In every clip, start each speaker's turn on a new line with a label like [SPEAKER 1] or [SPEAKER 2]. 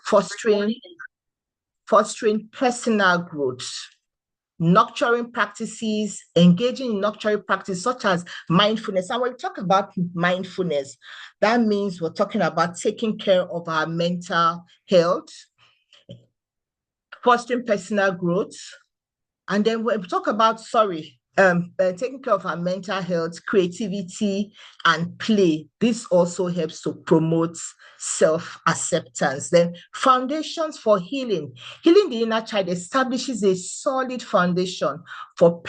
[SPEAKER 1] fostering, fostering personal growth, nurturing practices, engaging in nurturing practices such as mindfulness. And when we talk about mindfulness, that means we're talking about taking care of our mental health, fostering personal growth. And then when we talk about, taking care of our mental health, creativity, and play, this also helps to promote self-acceptance. Then foundations for healing. Healing the inner child establishes a solid foundation for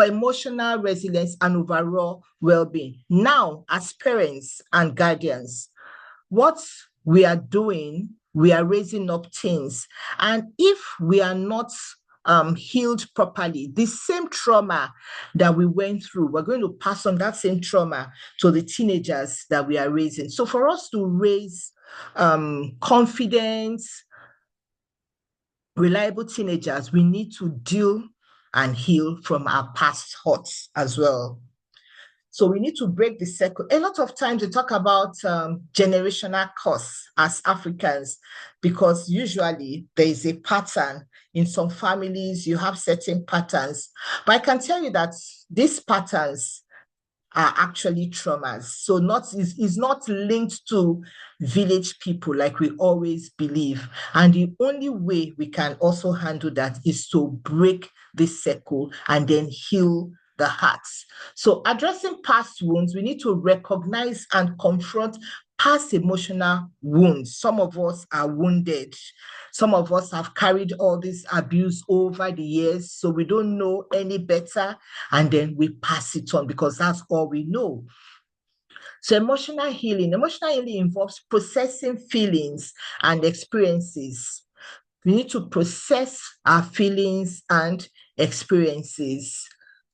[SPEAKER 1] emotional resilience and overall well-being. Now, as parents and guardians, what we are doing, we are raising up teens. And if we are not healed properly, the same trauma that we went through, we're going to pass on that same trauma to the teenagers that we are raising. So for us to raise confident, reliable teenagers, we need to deal and heal from our past hurts as well. So we need to break the cycle. A lot of times we talk about generational curse as Africans, because usually there is a pattern. In some families, you have certain patterns. But I can tell you that these patterns are actually traumas. So is not linked to village people like we always believe. And the only way we can also handle that is to break this cycle and then heal the hearts. So addressing past wounds, we need to recognize and confront past emotional wounds. Some of us are wounded. Some of us have carried all this abuse over the years, so we don't know any better, and then we pass it on because that's all we know. So emotional healing involves processing feelings and experiences. We need to process our feelings and experiences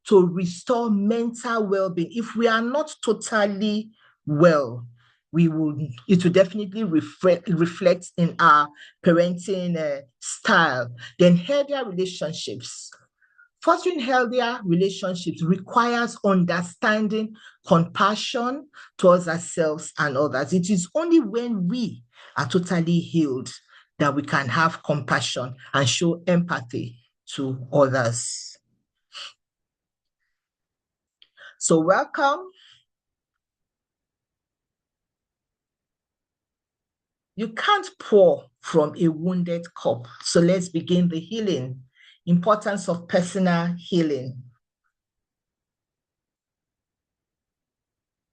[SPEAKER 1] to restore mental well-being. If we are not totally well, it will definitely reflect in our parenting style. Then healthier relationships. Fostering healthier relationships requires understanding, compassion towards ourselves and others. It is only when we are totally healed that we can have compassion and show empathy to others. So welcome. You can't pour from a wounded cup. So let's begin the healing. Importance of personal healing.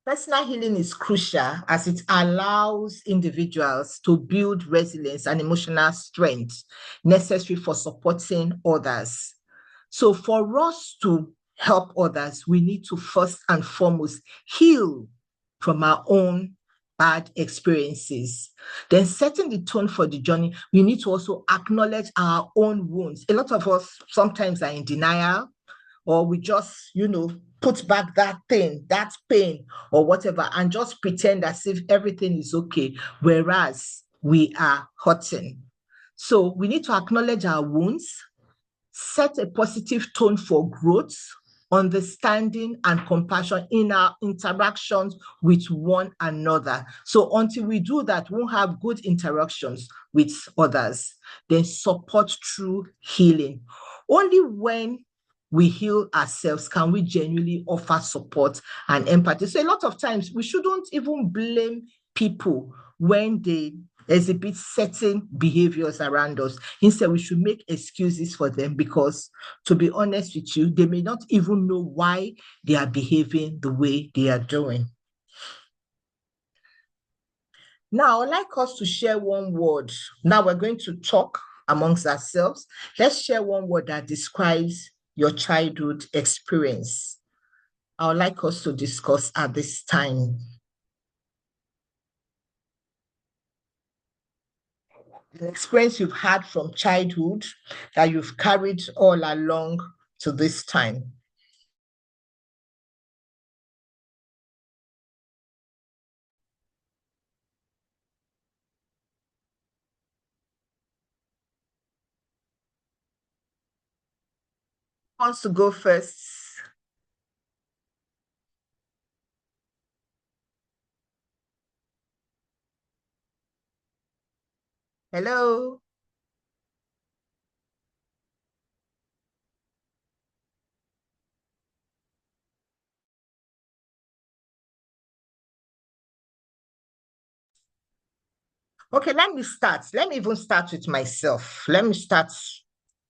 [SPEAKER 1] Personal healing is crucial as it allows individuals to build resilience and emotional strength necessary for supporting others. So for us to help others, we need to first and foremost heal from our own bad experiences. Then setting the tone for the journey, we need to also acknowledge our own wounds. A lot of us sometimes are in denial, or we just, put back that thing, that pain, or whatever, and just pretend as if everything is okay, whereas we are hurting. So we need to acknowledge our wounds, set a positive tone for growth, understanding, and compassion in our interactions with one another. So until we do that, we'll have good interactions with others. Then support through healing. Only when we heal ourselves can we genuinely offer support and empathy. So a lot of times we shouldn't even blame people when they exhibit certain behaviors around us. Instead, we should make excuses for them because, to be honest with you, they may not even know why they are behaving the way they are doing. Now, I'd like us to share one word. Now we're going to talk amongst ourselves. Let's share one word that describes your childhood experience. I would like us to discuss at this time. The experience you've had from childhood that you've carried all along to this time. Who wants to go first? Hello. Okay, let me start. Let me even start with myself. Let me start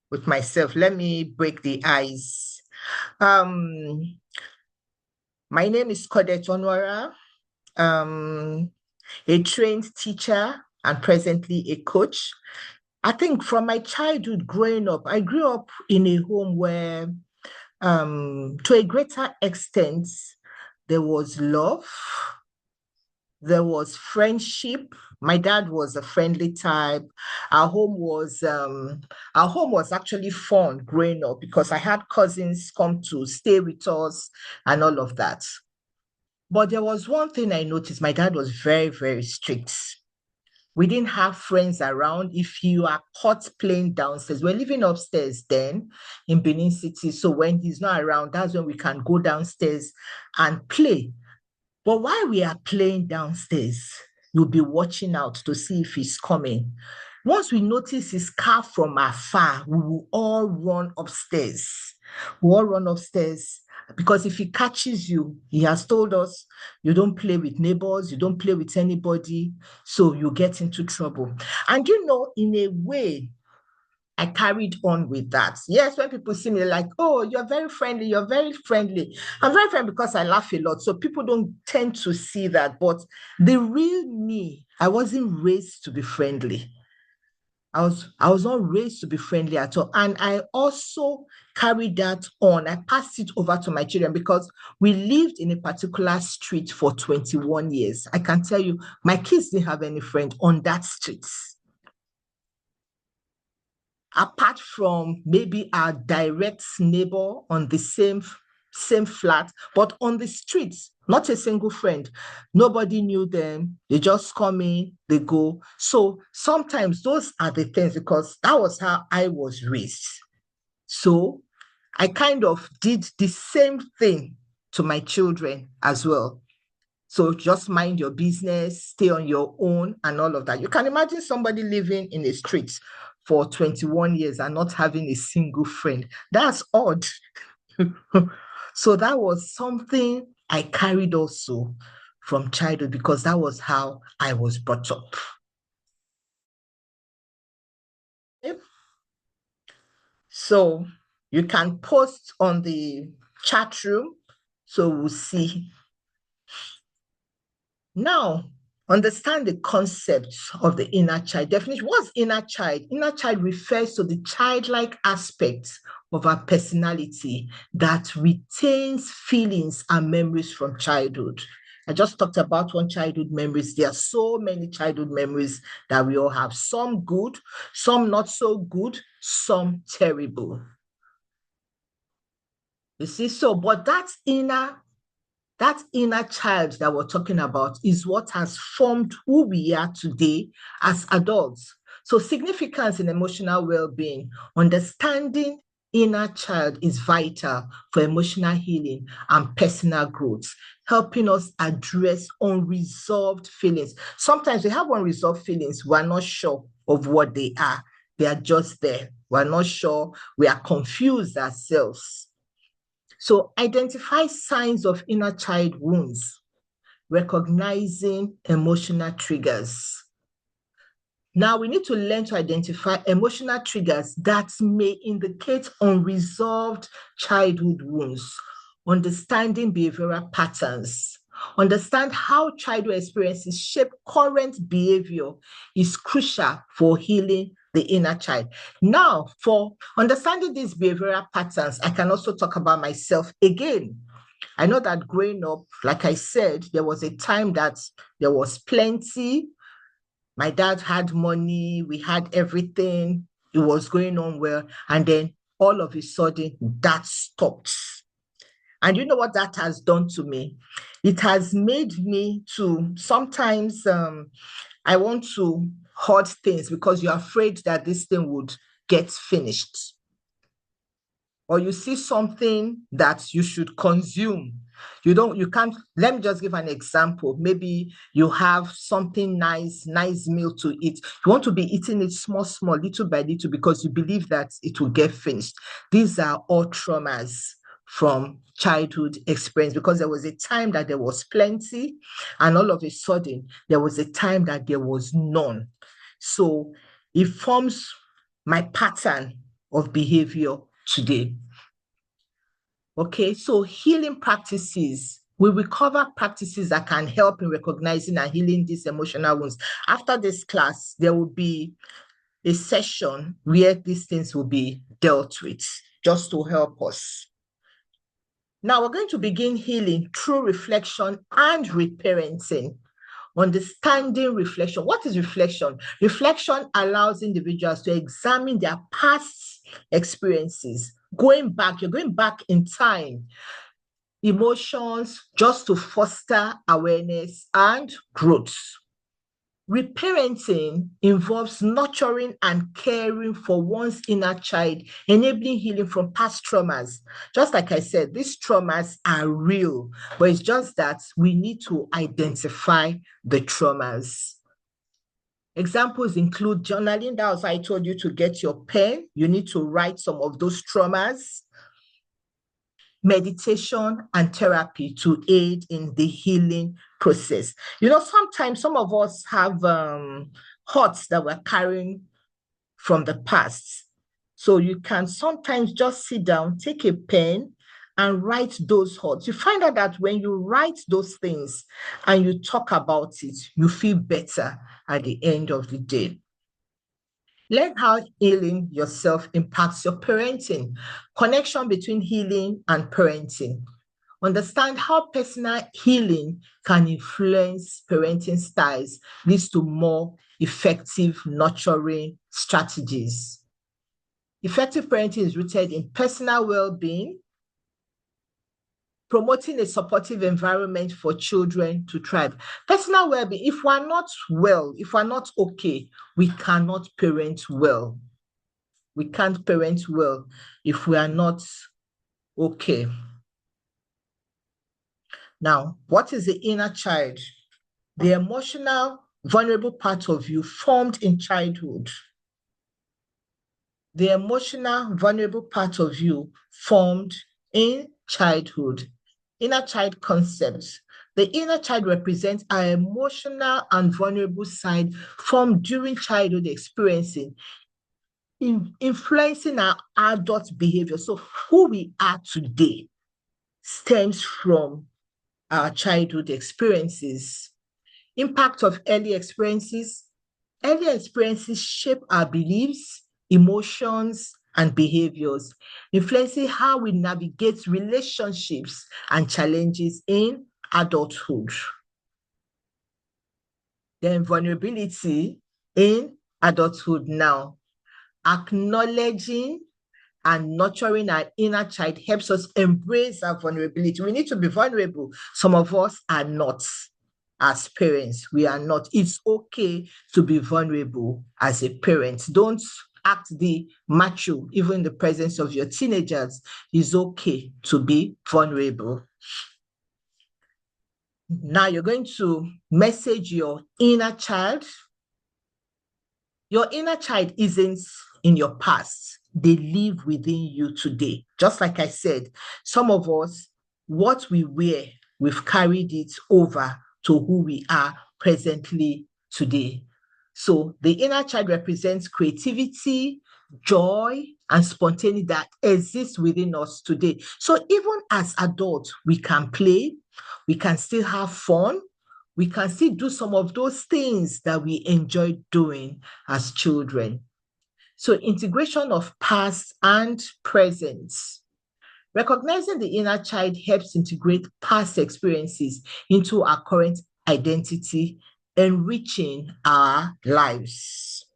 [SPEAKER 1] with myself. Let me break the ice. Um, my name is Kodet Onwara, a trained teacher and presently a coach. I think from my childhood growing up, I grew up in a home where, to a greater extent, there was love, there was friendship. My dad was a friendly type. Our home was our home was actually fun growing up because I had cousins come to stay with us and all of that. But there was one thing I noticed. My dad was very, very strict. We didn't have friends around. If you are caught playing downstairs, we're living upstairs then in Benin City. So when he's not around, that's when we can go downstairs and play. But while we are playing downstairs, you'll be watching out to see if he's coming. Once we notice his car from afar, we will all run upstairs. We all run upstairs because if he catches you, he has told us you don't play with neighbors, you don't play with anybody, so you get into trouble. And in a way, I carried on with that. Yes, when people see me, they're like, oh, you're very friendly, you're very friendly. I'm very friendly because I laugh a lot. So people don't tend to see that. But the real me, I wasn't raised to be friendly. I was not raised to be friendly at all. And I also carried that on. I passed it over to my children because we lived in a particular street for 21 years. I can tell you, my kids didn't have any friend on that street apart from maybe our direct neighbor on the same flat, but on the streets, not a single friend. Nobody knew them. They just come in, they go. So sometimes those are the things because that was how I was raised. So I kind of did the same thing to my children as well. So just mind your business, stay on your own, and all of that. You can imagine somebody living in the streets for 21 years and not having a single friend. That's odd. So that was something I carried also from childhood because that was how I was brought up. Yep. So you can post on the chat room so we'll see. Now, understand the concept of the inner child. Definition. What's inner child? Inner child refers to the childlike aspect of our personality that retains feelings and memories from childhood. I just talked about one childhood memories. There are so many childhood memories that we all have. Some good, some not so good, some terrible. You see, so but that inner child that we're talking about is what has formed who we are today as adults. So, significance in emotional well being, understanding inner child is vital for emotional healing and personal growth, helping us address unresolved feelings. Sometimes we have unresolved feelings, we're not sure of what they are, they are just there. We're not sure, we are confused ourselves. So identify signs of inner child wounds, recognizing emotional triggers. Now we need to learn to identify emotional triggers that may indicate unresolved childhood wounds, understanding behavioral patterns. Understand how childhood experiences shape current behavior is crucial for healing the inner child. Now, for understanding these behavioral patterns, I can also talk about myself again. I know that growing up, like I said, there was a time that there was plenty. My dad had money, we had everything, it was going on well. And then all of a sudden, that stopped. And you know what that has done to me? It has made me to sometimes I want to hoard things because you're afraid that this thing would get finished. or you see something that you should consume. You can't, let me just give an example. Maybe you have something nice meal to eat. You want to be eating it small, little by little, because you believe that it will get finished. These are all traumas from childhood experience, because there was a time that there was plenty, and all of a sudden there was a time that there was none. So it forms my pattern of behavior today. Okay, so healing practices. We will cover practices that can help in recognizing and healing these emotional wounds. After this class, there will be a session where these things will be dealt with, just to help us. Now we're going to begin healing through reflection and reparenting. Understanding reflection. What is reflection? Reflection allows individuals to examine their past experiences. You're going back in time, emotions, just to foster awareness and growth. Reparenting involves nurturing and caring for one's inner child, enabling healing from past traumas. Just like I said, these traumas are real, but it's just that we need to identify the traumas. Examples include journaling. That was why I told you to get your pen. You need to write some of those traumas. Meditation and therapy to aid in the healing process. Sometimes some of us have hurts that we're carrying from the past. So you can sometimes just sit down, take a pen, and write those hurts. You find out that when you write those things and you talk about it, you feel better at the end of the day. Learn how healing yourself impacts your parenting. Connection between healing and parenting. Understand how personal healing can influence parenting styles, leads to more effective nurturing strategies. Effective parenting is rooted in personal well-being, promoting a supportive environment for children to thrive. Personal well-being, if we're not well, if we're not okay, we cannot parent well. We can't parent well if we are not okay. Now, what is the inner child? The emotional, vulnerable part of you formed in childhood. The emotional, vulnerable part of you formed in childhood. Inner child concepts. The inner child represents our emotional and vulnerable side formed during childhood experiencing, influencing our adult behavior. So who we are today stems from our childhood experiences. Impact of early experiences. Early experiences shape our beliefs, emotions, and behaviors, influencing how we navigate relationships and challenges in adulthood. Then vulnerability in adulthood now. Acknowledging and nurturing our inner child helps us embrace our vulnerability. We need to be vulnerable. Some of us are not. As parents, we are not. It's okay to be vulnerable as a parent. Don't act the macho, even in the presence of your teenagers. It's okay to be vulnerable. Now you're going to message your inner child. Your inner child isn't in your past. They live within you today. Just like I said, some of us, what we wear, we've carried it over to who we are presently today. So the inner child represents creativity, joy, and spontaneity that exists within us today. So even as adults, we can play, we can still have fun, we can still do some of those things that we enjoyed doing as children. So integration of past and present. Recognizing the inner child helps integrate past experiences into our current identity, enriching our lives.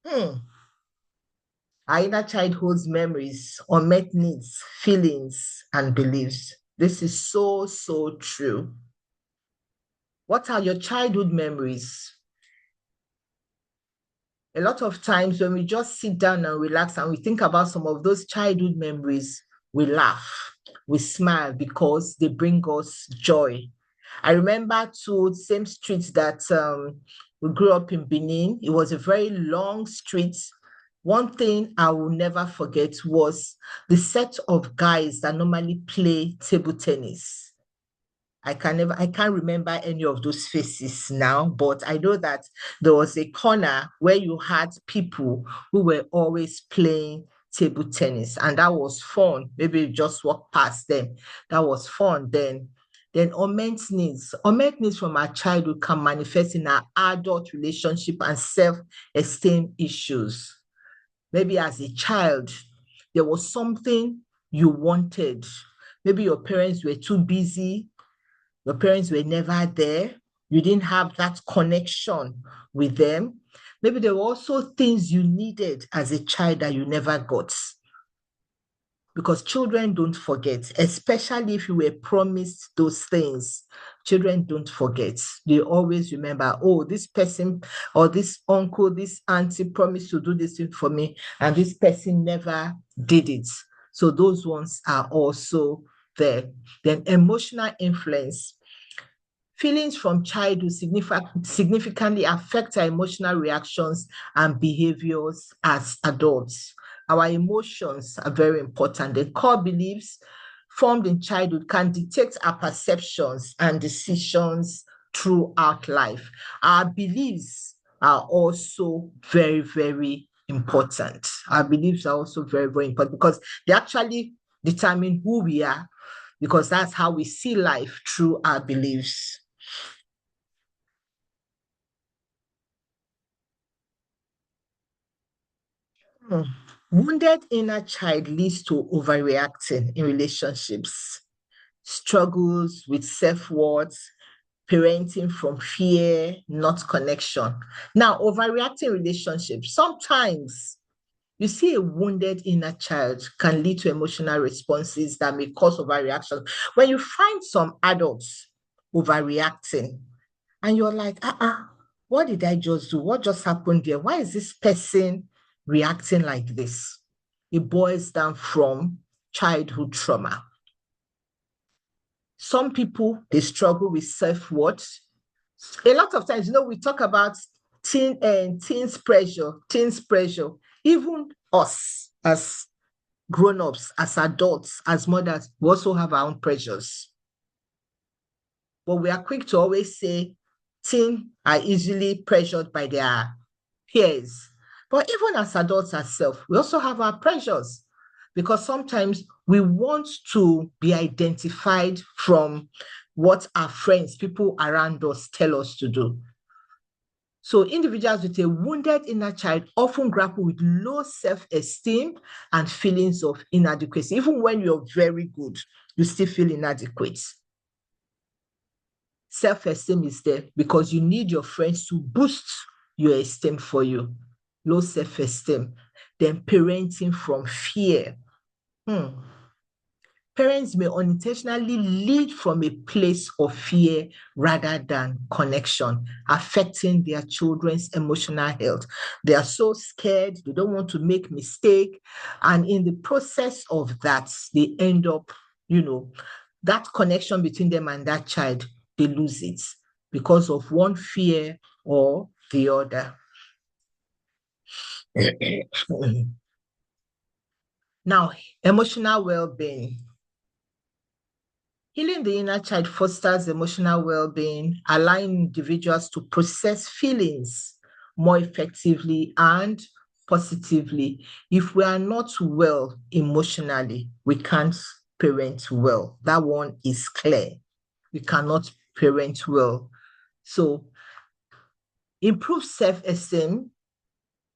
[SPEAKER 1] Our inner child holds memories, unmet needs, feelings, and beliefs. This is so, so true. What are your childhood memories? A lot of times when we just sit down and relax and we think about some of those childhood memories, we laugh, we smile because they bring us joy. I remember too, same streets that we grew up in Benin. It was a very long street. One thing I will never forget was the set of guys that normally play table tennis. I can't remember any of those faces now, but I know that there was a corner where you had people who were always playing table tennis, and that was fun. Maybe you just walk past them. That was fun then. Then unmet needs from our childhood can manifest in our adult relationship and self-esteem issues. Maybe as a child, there was something you wanted. Maybe your parents were too busy, your parents were never there, you didn't have that connection with them. Maybe there were also things you needed as a child that you never got. Because children don't forget, especially if you were promised those things. Children don't forget. They always remember, oh, this person or this uncle, this auntie promised to do this thing for me, and this person never did it. So those ones are also there. Then emotional influence. Feelings from childhood significantly affect our emotional reactions and behaviors as adults. Our emotions are very important. The core beliefs formed in childhood can dictate our perceptions and decisions throughout life. Our beliefs are also very, very important. Our beliefs are also very, very important because they actually determine who we are, because that's how we see life, through our beliefs. Hmm. Wounded inner child leads to overreacting in relationships, struggles with self-worth, parenting from fear, not connection. Now, overreacting relationships, sometimes you see a wounded inner child can lead to emotional responses that may cause overreaction. When you find some adults overreacting, and you're like, what did I just do? What just happened there? Why is this person reacting like this? It boils down from childhood trauma. Some people, they struggle with self-worth. A lot of times, we talk about teens pressure. Even us as grown-ups, as adults, as mothers, we also have our own pressures. But we are quick to always say teens are easily pressured by their peers. But even as adults ourselves, we also have our pressures, because sometimes we want to be identified from what our friends, people around us, tell us to do. So individuals with a wounded inner child often grapple with low self-esteem and feelings of inadequacy. Even when you're very good, you still feel inadequate. Self-esteem is there because you need your friends to boost your esteem for you. Low self-esteem. Then parenting from fear. Parents may unintentionally lead from a place of fear rather than connection, affecting their children's emotional health. They are so scared, they don't want to make mistake, and in the process of that, they end up, that connection between them and that child, they lose it because of one fear or the other. Now, emotional well-being. Healing the inner child fosters emotional well-being, allowing individuals to process feelings more effectively and positively. If we are not well emotionally, we can't parent well. That one is clear. We cannot parent well. So, improve self-esteem.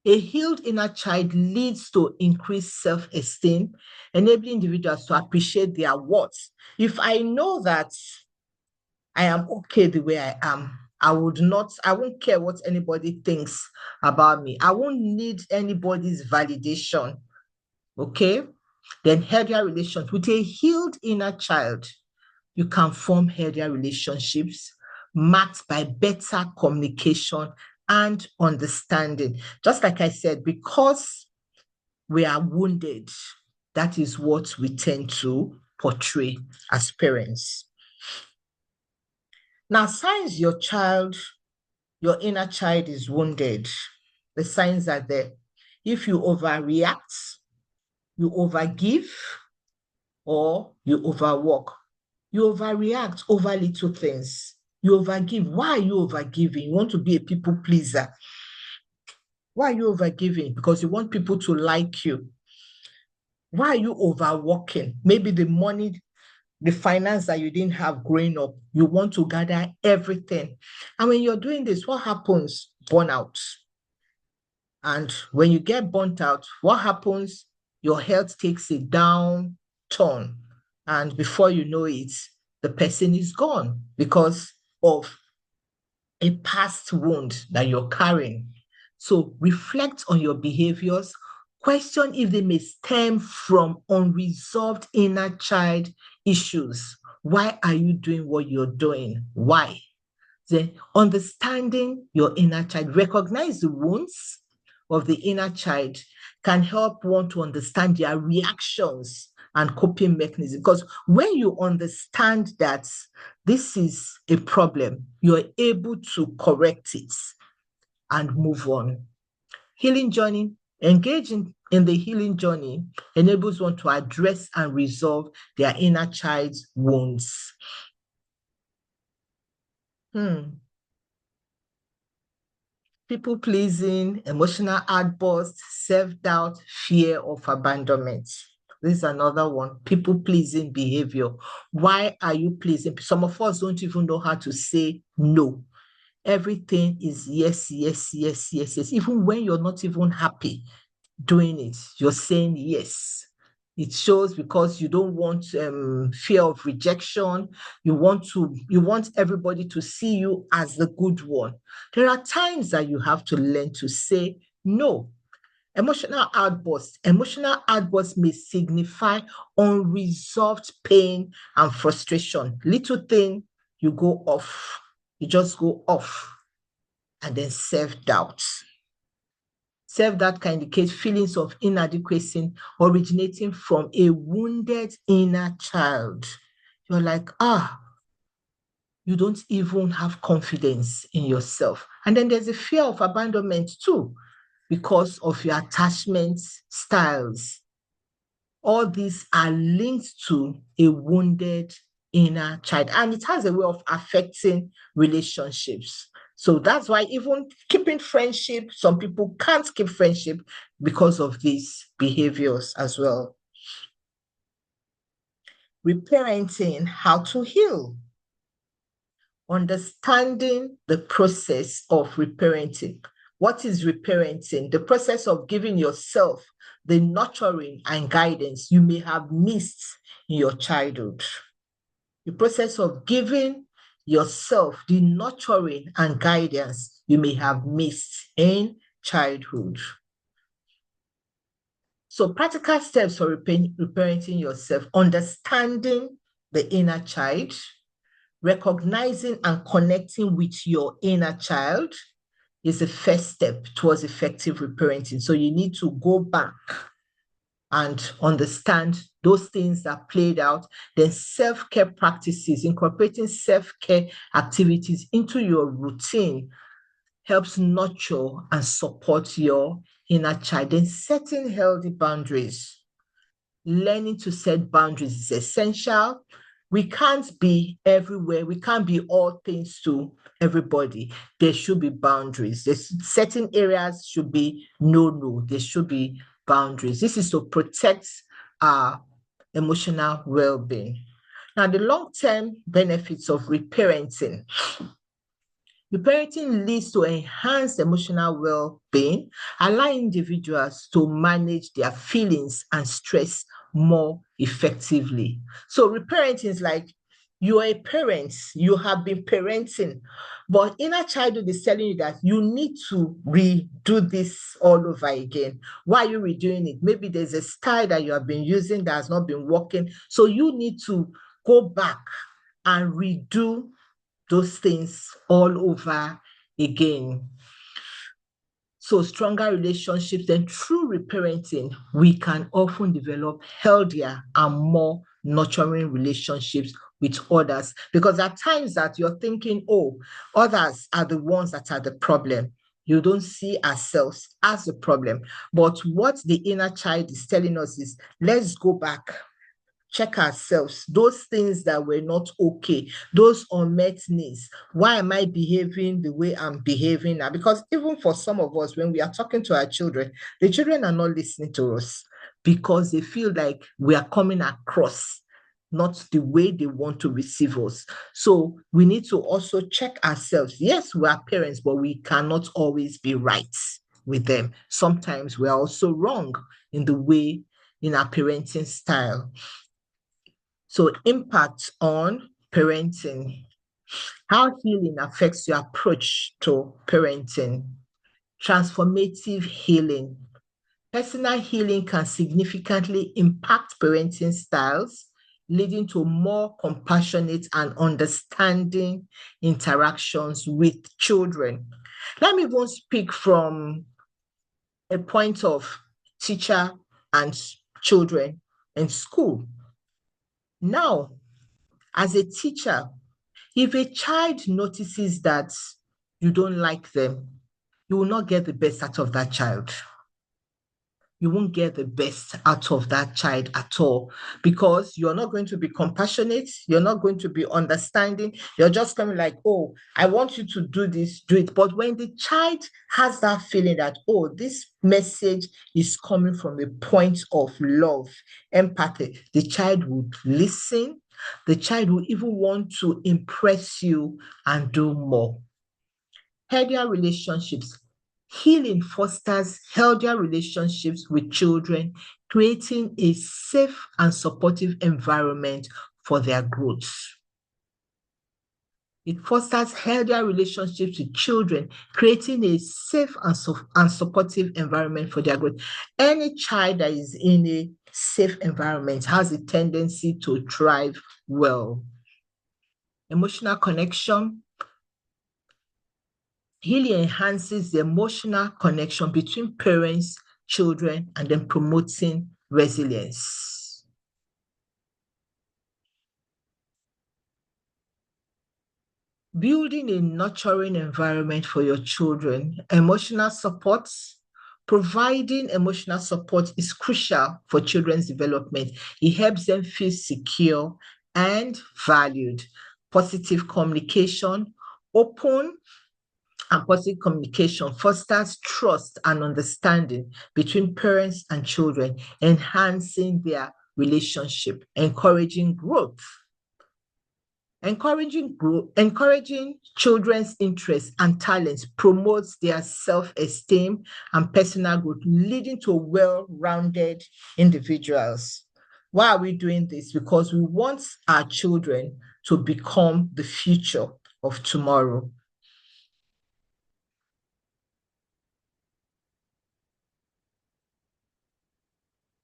[SPEAKER 1] A healed inner child leads to increased self-esteem, enabling individuals to appreciate their worth. If I know that I am okay the way I am, I won't care what anybody thinks about me. I won't need anybody's validation. Okay? Then healthier relations. With a healed inner child, you can form healthier relationships marked by better communication and understanding. Just like I said, because we are wounded, that is what we tend to portray as parents. Now, signs your inner child is wounded. The signs are there. If you overreact, you overgive, or you overwork. You overreact over little things. You overgive. Why are you overgiving? You want to be a people pleaser. Why are you overgiving? Because you want people to like you. Why are you overworking? Maybe the money, the finance that you didn't have growing up, you want to gather everything. And when you're doing this, what happens? Burnout. And when you get burnt out, what happens? Your health takes a down turn. And before you know it, the person is gone because of a past wound that you're carrying. So reflect on your behaviors. Question if they may stem from unresolved inner child issues. Why are you doing what you're doing? Why? Then understanding your inner child, recognize the wounds of the inner child can help one to understand their reactions and coping mechanisms. Because when you understand that this is a problem, you're able to correct it and move on. Healing journey, engaging in the healing journey enables one to address and resolve their inner child's wounds. People pleasing, emotional outbursts, self-doubt, fear of abandonment. This is another one. People pleasing behavior. Why are you pleasing? Some of us don't even know how to say no. Everything is yes, yes, yes, yes, yes. Even when you're not even happy doing it, you're saying yes. It shows because you don't want fear of rejection. You want everybody to see you as the good one. There are times that you have to learn to say no. Emotional outbursts. Emotional outbursts may signify unresolved pain and frustration. Little thing, you go off. You just go off. And then self-doubt. Self-doubt can indicate feelings of inadequacy originating from a wounded inner child. You're like, you don't even have confidence in yourself. And then there's a fear of abandonment too, because of your attachment styles. All these are linked to a wounded inner child, and it has a way of affecting relationships. So that's why even keeping friendship, some people can't keep friendship because of these behaviors as well. Reparenting, how to heal. Understanding the process of reparenting. What is reparenting? The process of giving yourself the nurturing and guidance you may have missed in your childhood. The process of giving yourself the nurturing and guidance you may have missed in childhood. So practical steps for reparenting yourself: understanding the inner child, recognizing and connecting with your inner child is the first step towards effective reparenting. So you need to go back and understand those things that played out. Then self-care practices, incorporating self-care activities into your routine helps nurture and support your inner child. Then setting healthy boundaries. Learning to set boundaries is essential. We can't be everywhere. We can't be all things to everybody. There should be boundaries. There's certain areas should be no. There should be boundaries. This is to protect our emotional well-being. Now, the long-term benefits of reparenting. Reparenting leads to enhanced emotional well-being, allowing individuals to manage their feelings and stress more effectively. So reparenting is like you are a parent, you have been parenting, but inner childhood is telling you that you need to redo this all over again. Why are you redoing it? Maybe there's a style that you have been using that has not been working. So you need to go back and redo those things all over again. So stronger relationships, then through reparenting, we can often develop healthier and more nurturing relationships with others. Because at times that you're thinking, oh, others are the ones that are the problem. You don't see ourselves as the problem. But what the inner child is telling us is, let's go back, check ourselves, those things that were not okay, those unmet needs. Why am I behaving the way I'm behaving now? Because even for some of us, when we are talking to our children, the children are not listening to us because they feel like we are coming across not the way they want to receive us. So we need to also check ourselves. Yes, we are parents, but we cannot always be right with them. Sometimes we are also wrong in the way, in our parenting style. So impact on parenting, how healing affects your approach to parenting. Transformative healing. Personal healing can significantly impact parenting styles, leading to more compassionate and understanding interactions with children. Let me even speak from a point of teacher and children in school. Now, as a teacher, if a child notices that you don't like them, you will not get the best out of that child. You won't get the best out of that child at all because you're not going to be compassionate. You're not going to be understanding. You're just coming like, oh, I want you to do this, do it. But when the child has that feeling that, oh, this message is coming from a point of love, empathy, the child would listen. The child will even want to impress you and do more. Healthier relationships. Healing fosters healthier relationships with children, creating a safe and supportive environment for their growth. It fosters healthier relationships with children, creating a safe and supportive environment for their growth. Any child that is in a safe environment has a tendency to thrive well. Emotional connection. Healing enhances the emotional connection between parents, children, and then promoting resilience. Building a nurturing environment for your children, emotional support. Providing emotional support is crucial for children's development. It helps them feel secure and valued. Positive communication, open and positive communication fosters trust and understanding between parents and children, enhancing their relationship, encouraging growth. Encouraging children's interests and talents promotes their self-esteem and personal growth, leading to well-rounded individuals. Why are we doing this? Because we want our children to become the future of tomorrow.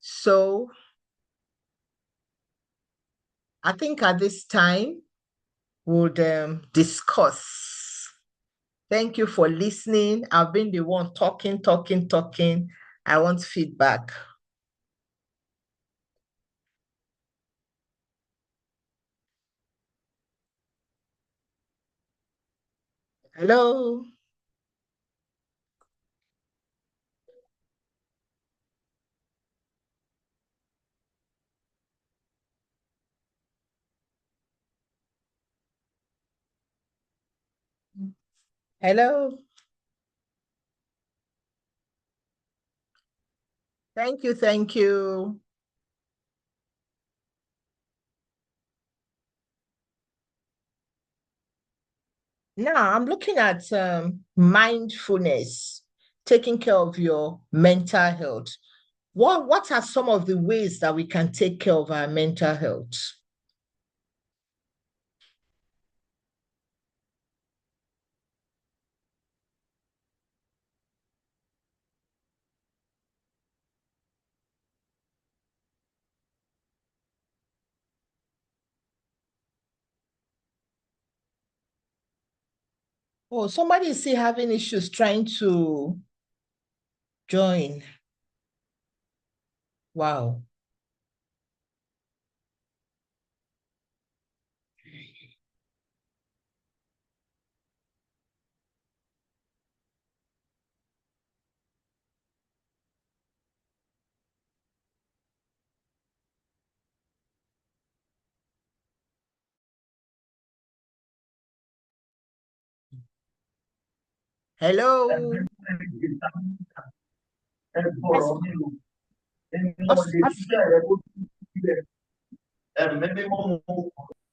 [SPEAKER 1] So I think at this time, we'll discuss. Thank you for listening. I've been the one talking, talking, talking. I want feedback. Hello. Hello. Thank you. Thank you. Now I'm looking at mindfulness, taking care of your mental health. What are some of the ways that we can take care of our mental health? Oh, somebody is still having issues trying to join. Wow. Hello. Yes.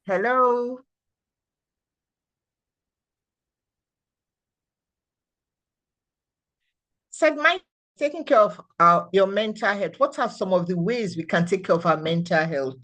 [SPEAKER 1] Hello. Said my taking care of your mental health. What are some of the ways we can take care of our mental health?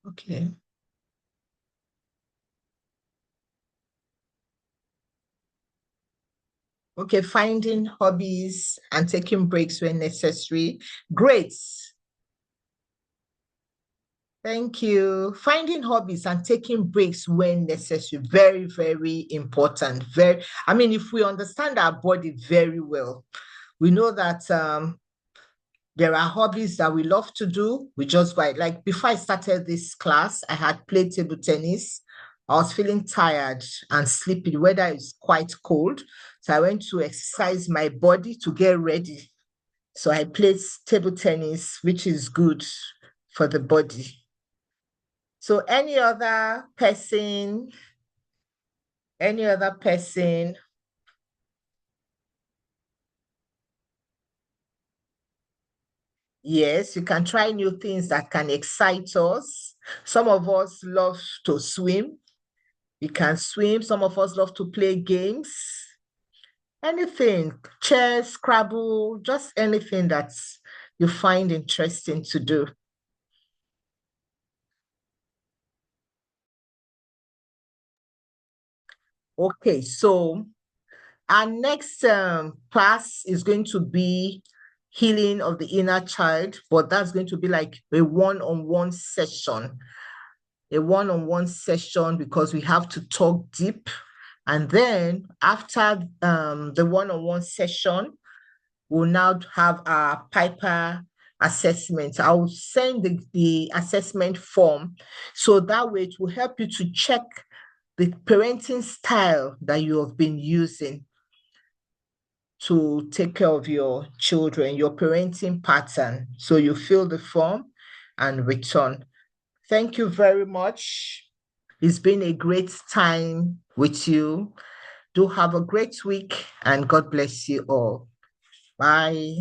[SPEAKER 1] Okay. Okay, finding hobbies and taking breaks when necessary. Great. Thank you. Finding hobbies and taking breaks when necessary. Very, very important. I mean, if we understand our body very well, we know that there are hobbies that we love to do. We just like before I started this class, I had played table tennis. I was feeling tired and sleepy. The weather is quite cold. So I went to exercise my body to get ready. So I played table tennis, which is good for the body. So any other person, yes, you can try new things that can excite us. Some of us love to swim. We can swim. Some of us love to play games. Anything, chess, Scrabble, just anything that you find interesting to do. Okay, so our next class is going to be healing of the inner child, but that's going to be like a one-on-one session. A one-on-one session because we have to talk deep. And then after the one-on-one session, we'll now have our Piper assessment. I'll send the assessment form so that way it will help you to check the parenting style that you have been using to take care of your children, your parenting pattern. So you fill the form and return. Thank you very much. It's been a great time with you. Do have a great week and God bless you all. Bye.